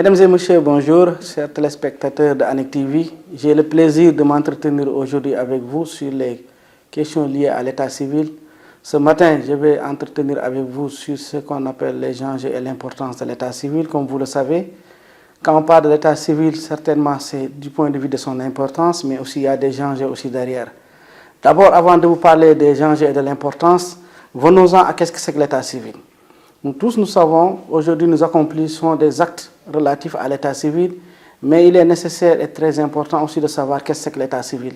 Mesdames et messieurs, bonjour, chers téléspectateurs de Anik TV. J'ai le plaisir de m'entretenir aujourd'hui avec vous sur les questions liées à l'état civil. Ce matin, je vais entretenir avec vous sur ce qu'on appelle les enjeux et l'importance de l'état civil. Comme vous le savez, quand on parle de l'état civil, certainement c'est du point de vue de son importance, mais aussi il y a des enjeux aussi derrière. D'abord, avant de vous parler des enjeux et de l'importance, venons-en à qu'est-ce que c'est que l'état civil. Nous tous, nous savons, aujourd'hui nous accomplissons des actes relatifs à l'état civil, mais il est nécessaire et très important aussi de savoir qu'est-ce que c'est que l'état civil.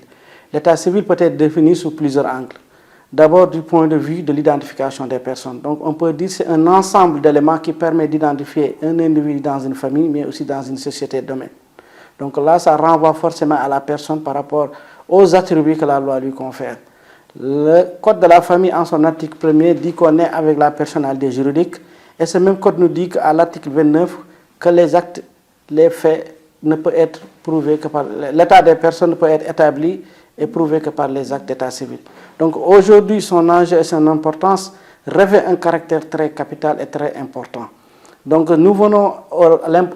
L'état civil peut être défini sous plusieurs angles. D'abord du point de vue de l'identification des personnes. Donc on peut dire que c'est un ensemble d'éléments qui permet d'identifier un individu dans une famille, mais aussi dans une société domaine. Donc là, ça renvoie forcément à la personne par rapport aux attributs que la loi lui confère. Le code de la famille, en son article 1er, dit qu'on est avec la personnalité juridique. Et ce même code nous dit qu'à l'article 29, que les actes, les faits ne peuvent être prouvés que par... L'état des personnes ne peut être établi et prouvé que par les actes d'état civil. Donc aujourd'hui, son enjeu et son importance revêt un caractère très capital et très important. Donc nous venons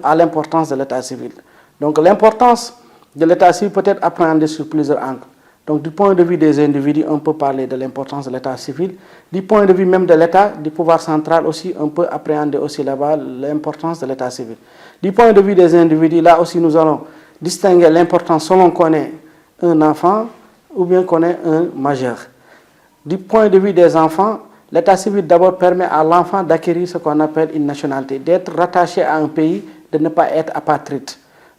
à l'importance de l'état civil. Donc l'importance de l'état civil peut être appréhendée sur plusieurs angles. Donc du point de vue des individus, on peut parler de l'importance de l'état civil. Du point de vue même de l'État, du pouvoir central aussi, on peut appréhender aussi là-bas l'importance de l'état civil. Du point de vue des individus, là aussi nous allons distinguer l'importance selon qu'on est un enfant ou bien qu'on est un majeur. Du point de vue des enfants, l'état civil d'abord permet à l'enfant d'acquérir ce qu'on appelle une nationalité, d'être rattaché à un pays, de ne pas être apatride.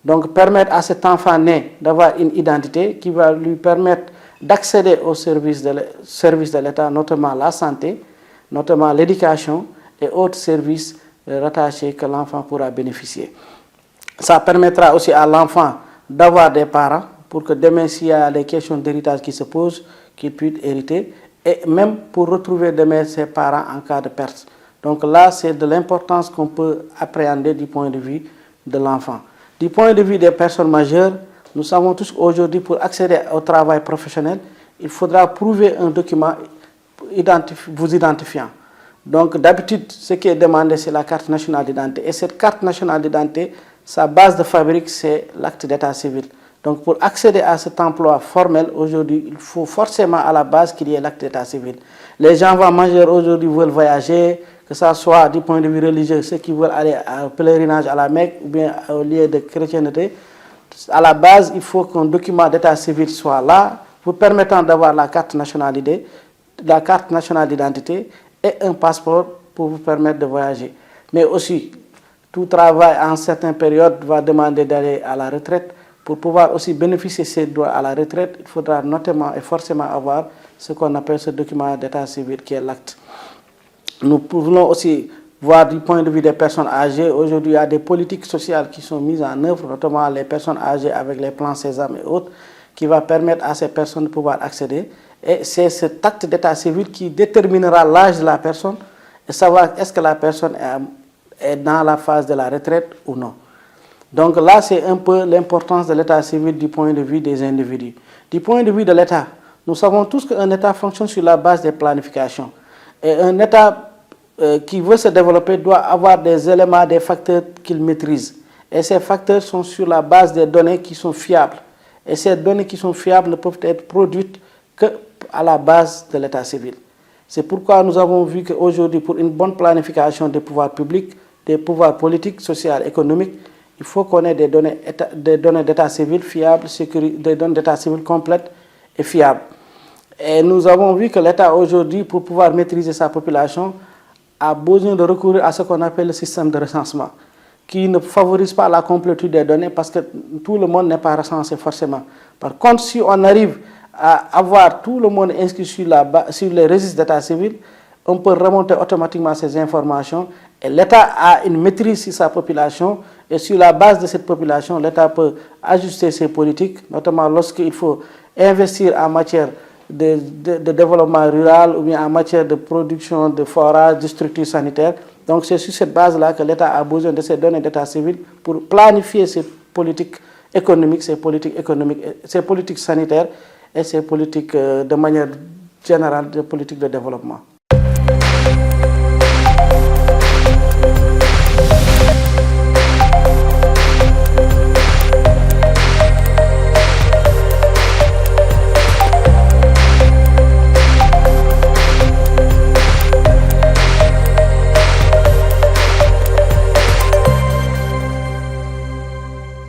Donc permettre à cet enfant né d'avoir une identité qui va lui permettre d'accéder aux services de l'État, notamment la santé, notamment l'éducation et autres services rattachés que l'enfant pourra bénéficier. Ça permettra aussi à l'enfant d'avoir des parents pour que demain s'il y a des questions d'héritage qui se posent, qu'il puisse hériter et même pour retrouver demain ses parents en cas de perte. Donc là, c'est de l'importance qu'on peut appréhender du point de vue de l'enfant. Du point de vue des personnes majeures, nous savons tous qu'aujourd'hui, pour accéder au travail professionnel, il faudra prouver un document vous identifiant. Donc d'habitude, ce qui est demandé, c'est la carte nationale d'identité. Et cette carte nationale d'identité, sa base de fabrique, c'est l'acte d'état civil. Donc pour accéder à cet emploi formel, aujourd'hui, il faut forcément à la base qu'il y ait l'acte d'état civil. Les gens majeurs aujourd'hui veulent voyager, que ce soit du point de vue religieux, ceux qui veulent aller au pèlerinage à la Mecque ou bien au lieu de chrétienté. À la base, il faut qu'un document d'état civil soit là, vous permettant d'avoir la carte nationale d'identité et un passeport pour vous permettre de voyager. Mais aussi, tout travail en certaines périodes va demander d'aller à la retraite. Pour pouvoir aussi bénéficier de ces droits à la retraite, il faudra notamment et forcément avoir ce qu'on appelle ce document d'état civil qui est l'acte. Nous pouvons aussi voir du point de vue des personnes âgées. Aujourd'hui, il y a des politiques sociales qui sont mises en œuvre, notamment les personnes âgées avec les plans Sésame et autres, qui va permettre à ces personnes de pouvoir accéder. Et c'est cet acte d'état civil qui déterminera l'âge de la personne et savoir est-ce que la personne est dans la phase de la retraite ou non. Donc là, c'est un peu l'importance de l'état civil du point de vue des individus. Du point de vue de l'État, nous savons tous qu'un État fonctionne sur la base des planifications. Et un État qui veut se développer doit avoir des éléments, des facteurs qu'il maîtrise. Et ces facteurs sont sur la base des données qui sont fiables. Et ces données qui sont fiables ne peuvent être produites qu'à la base de l'état civil. C'est pourquoi nous avons vu qu'aujourd'hui, pour une bonne planification des pouvoirs publics, des pouvoirs politiques, sociaux, économiques, il faut qu'on ait des données d'état civil fiables, des données d'état civil complètes et fiables. Et nous avons vu que l'État aujourd'hui, pour pouvoir maîtriser sa population, a besoin de recourir à ce qu'on appelle le système de recensement, qui ne favorise pas la complétude des données parce que tout le monde n'est pas recensé forcément. Par contre, si on arrive à avoir tout le monde inscrit sur les registres d'état civil, on peut remonter automatiquement ces informations et l'État a une maîtrise sur sa population et sur la base de cette population, l'État peut ajuster ses politiques, notamment lorsqu'il faut investir en matière de développement rural ou bien en matière de production de forage, de structures sanitaires. Donc c'est sur cette base-là que l'État a besoin de ces données d'état civil pour planifier ses politiques économiques, ses politiques sanitaires et ses politiques de manière générale de politique de développement.